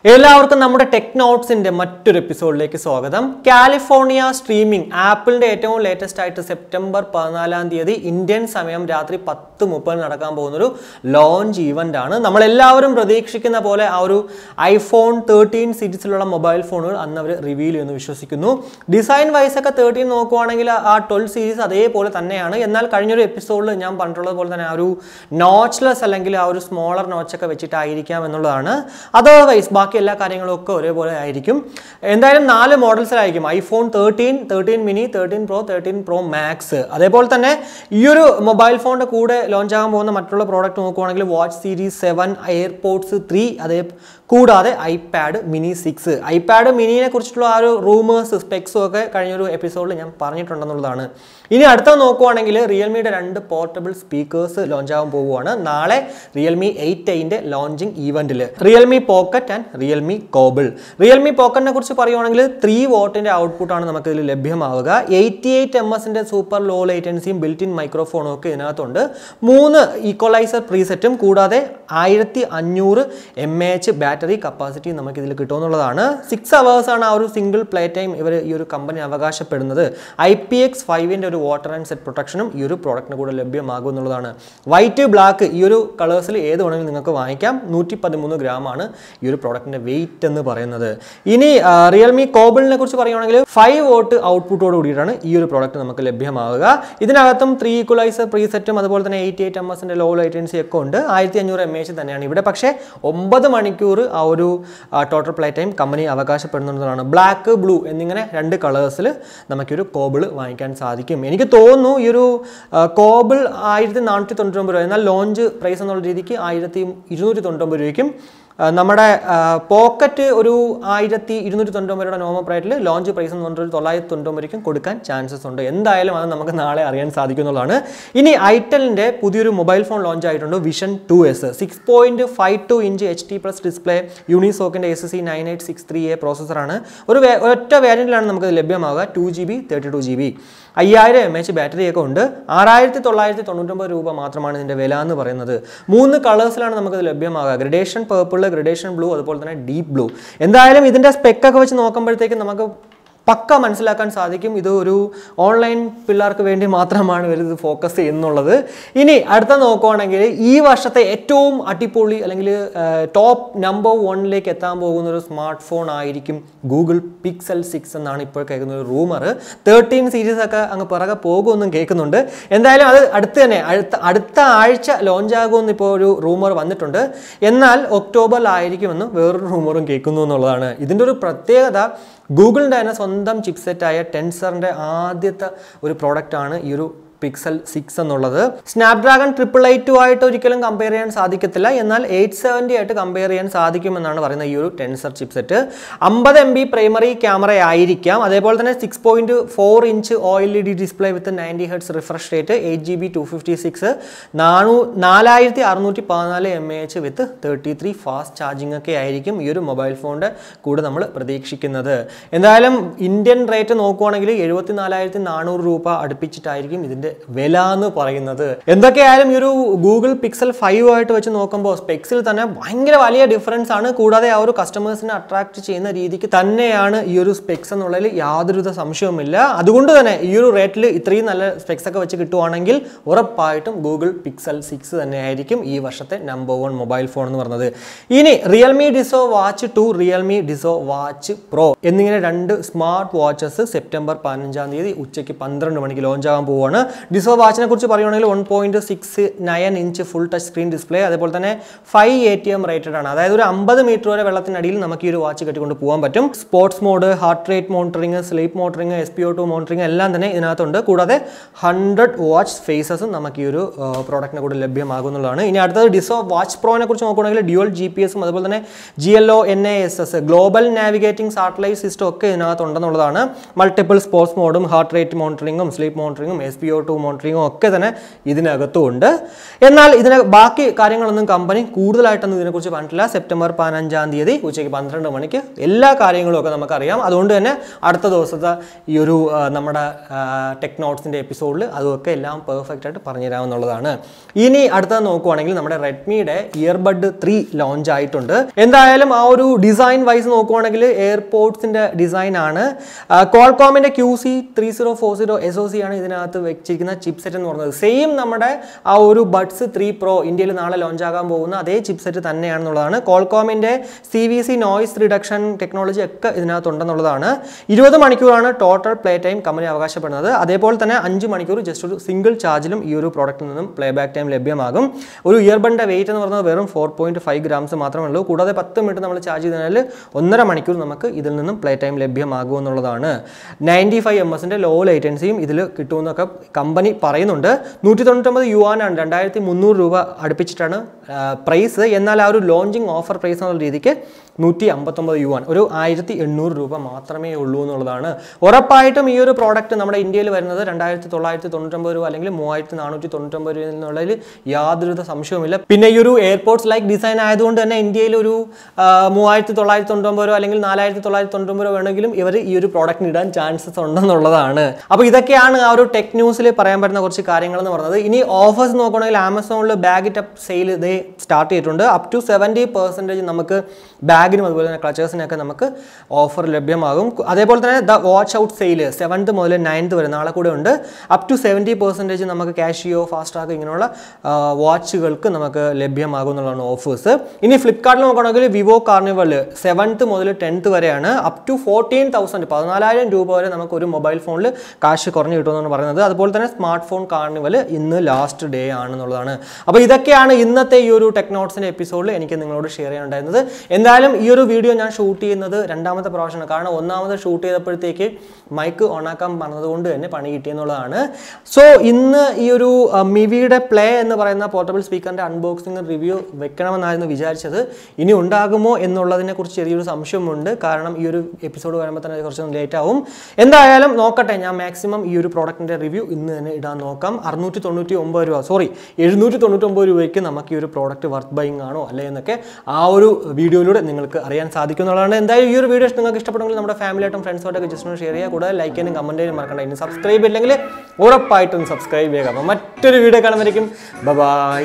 എല്ലാവർക്കും നമ്മുടെ ടെക് നോട്ട്സിന്റെ മറ്റൊരു എപ്പിസോഡിലേക്ക് സ്വാഗതം. കാലിഫോർണിയ സ്ട്രീമിംഗ് ആപ്പിളിന്റെ ഏറ്റവും ലേറ്റസ്റ്റ് ആയിട്ട് സെപ്റ്റംബർ 14 ഇന്ത്യൻ സമയം രാത്രി 10:30 നടക്കാൻ പോകുന്നൊരു ലോഞ്ച് ഈവന്റ് ആണ്. നമ്മളെല്ലാവരും പ്രതീക്ഷിക്കുന്ന പോലെ ആ ഒരു ഐഫോൺ 13 സീരീസിലുള്ള മൊബൈൽ ഫോണുകൾ അന്ന് അവർ റിവീൽ ചെയ്യുമെന്ന് വിശ്വസിക്കുന്നു. ഡിസൈൻ വൈസ് ഒക്കെ 13 നോക്കുവാണെങ്കിൽ ആ 12 സീരീസ് അതേപോലെ തന്നെയാണ്. എന്നാൽ കഴിഞ്ഞൊരു എപ്പിസോഡിൽ ഞാൻ പറഞ്ഞിട്ടുള്ളത് പോലെ തന്നെ ആ ഒരു നോച്ച്ലെസ് അല്ലെങ്കിൽ ആ ഒരു സ്മോളർ നോച്ചൊക്കെ വെച്ചിട്ടായിരിക്കാം എന്നുള്ളതാണ്. അതർവൈസ് ബാക്കി എല്ലാ കാര്യങ്ങളും ഒക്കെ ഒരേപോലെ ആയിരിക്കും. എന്തായാലും 4 മോഡൽസിലായിരിക്കും. IPhone 13 mini, 13 pro, 13 pro max. അതേപോലെ തന്നെ ഈ ഒരു മൊബൈൽ ഫോണിന്റെ കൂടെ ലോഞ്ച് ആകാൻ പോകുന്ന മറ്റുള്ള പ്രോഡക്റ്റ് നോക്കുവാണെങ്കിൽ വാച്ച് സീരീസ് 7, എയർപോഡ്സ് 3, അതേ കൂടാതെ ഐപാഡ് മിനി 6. ഐപാഡ് മിനിയെ കുറിച്ചിട്ടുള്ള ആ ഒരു റൂമേഴ്സ് സ്പെക്സും ഒക്കെ കഴിഞ്ഞൊരു എപ്പിസോഡിൽ ഞാൻ പറഞ്ഞിട്ടുണ്ടെന്നുള്ളതാണ്. ഇനി അടുത്ത നോക്കുവാണെങ്കിൽ റിയൽമിയുടെ 2 പോർട്ടബിൾ സ്പീക്കേഴ്സ് ലോഞ്ച് ആകാൻ പോവുകയാണ്. നാളെ റിയൽമി 8ന്റെ ലോഞ്ചിങ് ഈവന്റിൽ Realme pocket and Realme Cobble. Realme പോക്കറ്റിനെ കുറിച്ച് പറയുവാണെങ്കിൽ 3 വാട്ടിന്റെ ഔട്ട്പുട്ടാണ് നമുക്ക് ഇതിൽ ലഭ്യമാവുക. 88 ms സൂപ്പർ ലോ ലേറ്റൻസിയും ബിൽറ്റ് ഇൻ മൈക്രോഫോണും ഒക്കെ ഇതിനകത്തുണ്ട്. 3 ഈക്വലൈസർ പ്രീസെറ്റും കൂടാതെ 1500 mAh ബാറ്ററി കപ്പാസിറ്റി നമുക്ക് ഇതിൽ കിട്ടുമെന്നുള്ളതാണ്. 6 hours ആണ് ആ ഒരു സിംഗിൾ പ്ലേ ടൈം ഇവർ ഈ ഒരു കമ്പനി അവകാശപ്പെടുന്നത്. IPX5ന്റെ ഒരു വാട്ടർ ആൻഡ് സെറ്റ് പ്രൊട്ടക്ഷനും ഈ ഒരു പ്രോഡക്റ്റിന് കൂടെ ലഭ്യമാകും എന്നുള്ളതാണ്. വൈറ്റ്, ബ്ലാക്ക് ഈ ഒരു കളേഴ്സിൽ ഏത് വേണമെങ്കിലും നിങ്ങൾക്ക് വാങ്ങിക്കാം. 113 ഗ്രാമാണ് ഈ ഒരു പ്രോഡക്റ്റിന്റെ വെയിറ്റ് എന്ന് പറയുന്നത്. ഇനി റിയൽമി കോബിളിനെ കുറിച്ച് പറയുകയാണെങ്കിൽ 5 വാട്ട് ഔട്ട്പുട്ടോട് കൂടിയിട്ടാണ് ഈ ഒരു പ്രോഡക്റ്റ് നമുക്ക് ലഭ്യമാവുക. ഇതിനകത്തും 3 ഈക്വലൈസർ പ്രീസെറ്റും അതുപോലെ തന്നെ 88 ms ലോ ലേറ്റൻസി ഒക്കെ ഉണ്ട്. 1500 mAh തന്നെയാണ് ഇവിടെ. പക്ഷേ 9 മണിക്കൂർ ആ ഒരു ടോട്ടൽ പ്ലേ ടൈം കമ്പനി അവകാശപ്പെടുന്നതാണ്. ബ്ലാക്ക്, ബ്ലൂ എന്നിങ്ങനെ 2 കളേഴ്സിൽ നമുക്കൊരു കോബിൾ വാങ്ങിക്കാൻ സാധിക്കും. എനിക്ക് തോന്നുന്നു ഈ ഒരു കോബിൾ 1499 രൂപ, എന്നാൽ ലോഞ്ച് പ്രൈസ് എന്നുള്ള രീതിക്ക് 1299 രൂപയ്ക്കും നമ്മുടെ പോക്കറ്റ് ഒരു 1299 രൂപയുടെ നോർമൽ പ്രൈസിൽ ലോഞ്ച് പ്രൈസ് എന്ന് പറഞ്ഞിട്ട് 999 രൂപയ്ക്കും കൊടുക്കാൻ ചാൻസസ് ഉണ്ട്. എന്തായാലും അത് നമുക്ക് നാളെ അറിയാൻ സാധിക്കുന്നതാണ്. ഇനി ഐറ്റലിൻ്റെ പുതിയൊരു മൊബൈൽ ഫോൺ ലോഞ്ച് ആയിട്ടുണ്ട്, vision 2S. 6.52 inch HD+ display, യൂണിസോക്കിൻ്റെ SC9863A പ്രോസസ്സറാണ്. ഒറ്റ വേരിയൻറ്റിലാണ് നമുക്ക് ലഭ്യമാവുക. 2GB 32GB, 5000 mAh ബാറ്ററിയൊക്കെ ഉണ്ട്. 6999 രൂപ മാത്രമാണ് ഇതിൻ്റെ വില എന്ന് പറയുന്നത്. 3 കളേഴ്സിലാണ് നമുക്കത് ലഭ്യമാകുക. ഗ്രഡേഷൻ പർപ്പിൾ, ഗ്രഡേഷൻ ബ്ലൂ, അതുപോലെ തന്നെ ഡീപ്പ് ബ്ലൂ. എന്തായാലും ഇതിൻ്റെ സ്പെക്കൊക്കെ വെച്ച് നോക്കുമ്പോഴത്തേക്കും നമുക്ക് പക്ക മനസ്സിലാക്കാൻ സാധിക്കും ഇത് ഒരു ഓൺലൈൻ പിള്ളേർക്ക് വേണ്ടി മാത്രമാണ് ഇവർ ഇത് ഫോക്കസ് ചെയ്യുന്നുള്ളത്. ഇനി അടുത്ത നോക്കുവാണെങ്കിൽ ഈ വർഷത്തെ ഏറ്റവും അടിപൊളി അല്ലെങ്കിൽ ടോപ്പ് നമ്പർ 1ലേക്ക് എത്താൻ പോകുന്ന ഒരു സ്മാർട്ട് ഫോൺ ആയിരിക്കും ഗൂഗിൾ പിക്സൽ 6 എന്നാണ് ഇപ്പോൾ കേൾക്കുന്ന ഒരു റൂമർ. 13 സീരീസ് ഒക്കെ അങ്ങ് പിറകെ പോകുമെന്നും കേൾക്കുന്നുണ്ട്. എന്തായാലും അത് അടുത്ത ആഴ്ച ലോഞ്ച് ആകുമെന്ന് ഇപ്പോൾ ഒരു റൂമർ വന്നിട്ടുണ്ട്. എന്നാൽ ഒക്ടോബറിലായിരിക്കുമെന്ന് വേറൊരു റൂമറും കേൾക്കുന്നു എന്നുള്ളതാണ്. ഇതിൻ്റെ ഒരു പ്രത്യേകത, ഗൂഗിളിൻ്റെ തന്നെ സ്വന്തം ചിപ്സെറ്റായ ടെൻസറിൻ്റെ ആദ്യത്തെ ഒരു പ്രോഡക്റ്റാണ് ഈ ഒരു പിക്സൽ 6 എന്നുള്ളത്. സ്നാപ്ഡ്രാഗൺ 888 ആയിട്ട് ഒരിക്കലും കമ്പയർ ചെയ്യാൻ സാധിക്കത്തില്ല. എന്നാൽ 870 ആയിട്ട് കമ്പയർ ചെയ്യാൻ സാധിക്കുമെന്നാണ് പറയുന്നത് ഈ ഒരു tensor chipset. 50 MB primary camera ആയിരിക്കാം. അതേപോലെ തന്നെ 6.4 ഇഞ്ച് OLED ഡിസ്പ്ലേ വിത്ത് 90 Hz refresh rate, 8GB 256, 4614 mAh വിത്ത് 33 ഫാസ്റ്റ് ചാർജിങ് ഒക്കെ ആയിരിക്കും ഈ ഒരു മൊബൈൽ ഫോണിൻ്റെ കൂടെ നമ്മൾ പ്രതീക്ഷിക്കുന്നത്. എന്തായാലും ഇന്ത്യൻ റേറ്റ് നോക്കുവാണെങ്കിൽ 74,400 രൂപ അടുപ്പിച്ചിട്ടായിരിക്കും ഇതിൻ്റെ വില എന്ന് പറയുന്നത്. എന്തൊക്കെയായാലും ഈ ഒരു ഗൂഗിൾ പിക്സൽ 5 ആയിട്ട് വെച്ച് നോക്കുമ്പോൾ സ്പെക്സിൽ തന്നെ ഭയങ്കര വലിയ ഡിഫറൻസ് ആണ്. കൂടാതെ ആ ഒരു കസ്റ്റമേഴ്സിനെ അട്രാക്ട് ചെയ്യുന്ന രീതിക്ക് തന്നെയാണ് ഈ ഒരു സ്പെക്സ് എന്നുള്ളതിൽ യാതൊരുവിധ സംശയവുമില്ല. അതുകൊണ്ട് തന്നെ ഈ ഒരു റേറ്റിൽ ഇത്രയും നല്ല സ്പെക്സ് ഒക്കെ വെച്ച് കിട്ടുവാണെങ്കിൽ ഉറപ്പായിട്ടും ഗൂഗിൾ പിക്സൽ 6 തന്നെയായിരിക്കും ഈ വർഷത്തെ നമ്പർ 1 മൊബൈൽ ഫോൺ എന്ന് പറയുന്നത്. ഇനി Realme Dizo watch 2, Realme Dizo watch pro എന്നിങ്ങനെ 2 സ്മാർട്ട് വാച്ചസ് സെപ്റ്റംബർ 15 ഉച്ചയ്ക്ക് 12 മണിക്ക് ലോഞ്ച് ആകാൻ പോവുകയാണ്. ഡിസോ വാച്ചിനെ കുറിച്ച് പറയുകയാണെങ്കിൽ 1.69 inch full touch screen display, അതേപോലെ തന്നെ 5 ATM റേറ്റഡ് ആണ്. അതായത് ഒരു 50 മീറ്റർ വരെ വെള്ളത്തിനടിയിൽ നമുക്ക് ഈ ഒരു വാച്ച് കെട്ടിക്കൊണ്ട് പോകാൻ പറ്റും. Sports mode, heart rate monitoring, sleep monitoring, SpO2 monitoring എല്ലാം തന്നെ ഇതിനകത്തുണ്ട്. കൂടാതെ 100 വാച്ച് ഫേസസും നമുക്ക് ഈ ഒരു പ്രോഡക്റ്റിനെ കൂടെ ലഭ്യമാകുന്നതാണ്. ഇനി അടുത്തത് ഡിസോ വാച്ച് പ്രോനെ കുറിച്ച് നോക്കുകയാണെങ്കിൽ ഡ്യുവൽ GPS-ഉം അതുപോലെ തന്നെ GLO NASS global navigating satellite system ഒക്കെ ഇതിനകത്തുണ്ടെന്നുള്ളതാണ്. മൾട്ടിപ്പിൾ സ്പോർട്സ് മോഡും ഹാർട്ട് റേറ്റ് മോണിറ്ററിങ്ങും സ്ലീപ്പ് മോണിറ്ററിങ്ങും SpO2 CO2 മോണിറ്ററിങ്ങും ഒക്കെ തന്നെ ഇതിനകത്തുമുണ്ട്. എന്നാൽ ഇതിന് ബാക്കി കാര്യങ്ങളൊന്നും കമ്പനി കൂടുതലായിട്ടൊന്നും ഇതിനെക്കുറിച്ച് പറഞ്ഞിട്ടില്ല. സെപ്റ്റംബർ 15-ാം തീയതി ഉച്ചയ്ക്ക് 12 മണിക്ക് എല്ലാ കാര്യങ്ങളും ഒക്കെ നമുക്കറിയാം. അതുകൊണ്ട് തന്നെ അടുത്ത ദിവസത്തെ ഈ ഒരു നമ്മുടെ ടെക് നോട്ട്സിൻ്റെ എപ്പിസോഡിൽ അതൊക്കെ എല്ലാം പെർഫെക്റ്റ് ആയിട്ട് പറഞ്ഞുതരാമെന്നുള്ളതാണ്. ഇനി അടുത്തത് നോക്കുവാണെങ്കിൽ നമ്മുടെ റെഡ്മിയുടെ ഇയർബഡ് 3 ലോഞ്ച് ആയിട്ടുണ്ട്. എന്തായാലും ആ ഒരു ഡിസൈൻ വൈസ് നോക്കുവാണെങ്കിൽ എയർപോഡ്സിൻ്റെ ഡിസൈൻ ആണ്. ക്വാൾകോമിൻ്റെ QC3040 SoC ആണ് ഇതിനകത്ത് വെച്ചിരിക്കുന്ന ചിപ്സെറ്റ് എന്ന് പറയുന്നത്. സെയിം നമ്മുടെ ആ ഒരു ബഡ്സ് 3 Pro ഇന്ത്യയിൽ നാളെ ലോഞ്ച് ആകാൻ പോകുന്ന അതേ ചിപ്സെറ്റ് തന്നെയാണെന്നുള്ളതാണ്. ക്വാൾകോമിൻ്റെ CVC നോയ്സ് റിഡക്ഷൻ ടെക്നോളജി ഒക്കെ ഇതിനകത്തുണ്ടെന്നുള്ളതാണ്. 20 മണിക്കൂറാണ് ടോട്ടൽ പ്ലേ ടൈം കമ്പനി അവകാശപ്പെടുന്നത്. അതേപോലെ തന്നെ 5 മണിക്കൂർ ജസ്റ്റ് ഒരു സിംഗിൾ ചാർജിലും ഈ ഒരു പ്രോഡക്റ്റിൽ നിന്നും പ്ലേ ബാക്ക് ടൈം ലഭ്യമാകും. ഒരു ഇയർബഡിൻ്റെ വെയിറ്റ് എന്ന് പറയുന്നത് വെറും 4.5 grams മാത്രമേ ഉള്ളൂ. കൂടാതെ 10 മിനിറ്റ് നമ്മൾ ചാർജ് ചെയ്താൽ 1.5 മണിക്കൂർ നമുക്ക് ഇതിൽ നിന്നും പ്ലേ ടൈം ലഭ്യമാകും എന്നുള്ളതാണ്. 95 ms ലോ ലേറ്റൻസിയും ഇതിൽ കിട്ടുമെന്നൊക്കെ കമ്പനി പറയുന്നുണ്ട്. 199 yuan ആണ്, 2300 രൂപ അടുപ്പിച്ചിട്ടാണ് പ്രൈസ്. എന്നാൽ ആ ഒരു ലോഞ്ചിങ് ഓഫർ പ്രൈസ് എന്നുള്ള രീതിക്ക് 159 yuan, ഒരു 1800 രൂപ മാത്രമേ ഉള്ളൂ എന്നുള്ളതാണ്. ഉറപ്പായിട്ടും ഈ ഒരു പ്രോഡക്റ്റ് നമ്മുടെ ഇന്ത്യയിൽ വരുന്നത് 2999 രൂപ അല്ലെങ്കിൽ 3499 രൂപ എന്നുള്ളതിൽ യാതൊരു സംശയവുമില്ല. പിന്നെ ഈ ഒരു എയർപോർട്സ് ലൈക്ക് ഡിസൈൻ ആയതുകൊണ്ട് തന്നെ ഇന്ത്യയിൽ ഒരു 3999 രൂപ അല്ലെങ്കിൽ 4999 രൂപ വേണമെങ്കിലും ഇവർ ഈ ഒരു പ്രോഡക്റ്റിന് ഇടാൻ ചാൻസസ് ഉണ്ടെന്നുള്ളതാണ്. അപ്പോൾ ഇതൊക്കെയാണ് ആ ഒരു ടെക് ന്യൂസിൽ പറയാൻ പറ്റുന്ന കുറച്ച് കാര്യങ്ങൾ എന്ന് പറയുന്നത്. ഇനി ഓഫേഴ്സ് നോക്കുകയാണെങ്കിൽ ആമസോണിൽ ബാഗ് ഇറ്റ് അപ്പ് സെയിൽ ഇതേ സ്റ്റാർട്ട് ചെയ്തിട്ടുണ്ട്. അപ് ടു 70% നമുക്ക് ബാഗിനും അതുപോലെ തന്നെ ക്ലച്ചേഴ്സിനൊക്കെ നമുക്ക് ഓഫർ ലഭ്യമാകും. അതേപോലെ തന്നെ the watch out sale 7th മുതൽ 9th വരെ നാളെ കൂടെ ഉണ്ട്. അപ് ടു 70% നമുക്ക് കാഷിയോ ഫാസ്ട്രാക്ക് ഇങ്ങനെയുള്ള വാച്ചുകൾക്ക് നമുക്ക് ലഭ്യമാകും എന്നുള്ളതാണ് ഓഫേഴ്സ്. ഇനി ഫ്ലിപ്കാർട്ടിൽ നോക്കുകയാണെങ്കിൽ വിവോ കാർണിവൽ 7th മുതൽ 10th വരെയാണ്. അപ് ടു 14,000 രൂപ വരെ നമുക്ക് ഒരു മൊബൈൽ ഫോണിൽ കാശ് കുറഞ്ഞ് കിട്ടുമെന്നാണ് പറയുന്നത്. അതുപോലെ തന്നെ സ്മാർട്ട് ഫോൺ കാർണിവൽ ഇന്ന് ലാസ്റ്റ് ഡേ ആണെന്നുള്ളതാണ്. അപ്പോൾ ഇതൊക്കെയാണ് ഇന്നത്തെ ഈ ഒരു ടെക് നോട്ട്സിൻ്റെ എപ്പിസോഡിൽ എനിക്ക് നിങ്ങളോട് ഷെയർ ചെയ്യാനുണ്ടായിരുന്നത്. എന്തായാലും ഈ ഒരു വീഡിയോ ഞാൻ ഷൂട്ട് ചെയ്യുന്നത് 2ാമത്തെ പ്രാവശ്യമാണ്. കാരണം 1ാമത് ഷൂട്ട് ചെയ്തപ്പോഴത്തേക്ക് മൈക്ക് ഓണാക്കാൻ പറഞ്ഞതുകൊണ്ട് തന്നെ പണി കിട്ടിയെന്നുള്ളതാണ്. സോ ഇന്ന് ഈ ഒരു മിവിയുടെ പ്ലേ എന്ന് പറയുന്ന പോർട്ടബിൾ സ്പീക്കറിൻ്റെ അൺബോക്സിംഗ് റിവ്യൂ വെക്കണമെന്നായിരുന്നു വിചാരിച്ചത്. ഇനി ഉണ്ടാകുമോ എന്നുള്ളതിനെ കുറിച്ച് ചെറിയൊരു സംശയമുണ്ട്. കാരണം ഈ ഒരു എപ്പിസോഡ് വരുമ്പോൾ തന്നെ കുറച്ചൊന്നും ലേറ്റ് ആവും. എന്തായാലും നോക്കട്ടെ, ഞാൻ മാക്സിമം ഈ ഒരു പ്രോഡക്റ്റിൻ്റെ റിവ്യൂ ഇന്ന് തന്നെ ഇടാൻ നോക്കാം. 799 രൂപയ്ക്ക് നമുക്ക് ഈ ഒരു പ്രോഡക്റ്റ് വർത്ത് ബൈങ് ആണോ അല്ലേ എന്നൊക്കെ ആ ഒരു വീഡിയോയിലൂടെ നിങ്ങൾക്ക് അറിയാൻ സാധിക്കുന്നതാണ്. എന്തായാലും ഈ ഒരു വീഡിയോ നിങ്ങൾക്ക് ഇഷ്ടപ്പെടുമെങ്കിൽ നമ്മുടെ ഫാമിലിയായിട്ടും ഫ്രണ്ട്സുമായിട്ടൊക്കെ ജസ്റ്റ് ഒന്ന് ഷെയർ ചെയ്യുക. കൂടാതെ ലൈക്ക് ചെയ്യാനും കമൻറ്റ് ചെയ്യാനും മറക്കണ്ട. ഇനി സബ്സ്ക്രൈബ് ഇല്ലെങ്കിൽ ഉറപ്പായിട്ടും സബ്സ്ക്രൈബ് ചെയ്യുക. അപ്പോൾ മറ്റൊരു വീഡിയോ കാണുമ്പോഴേക്കും ബൈ.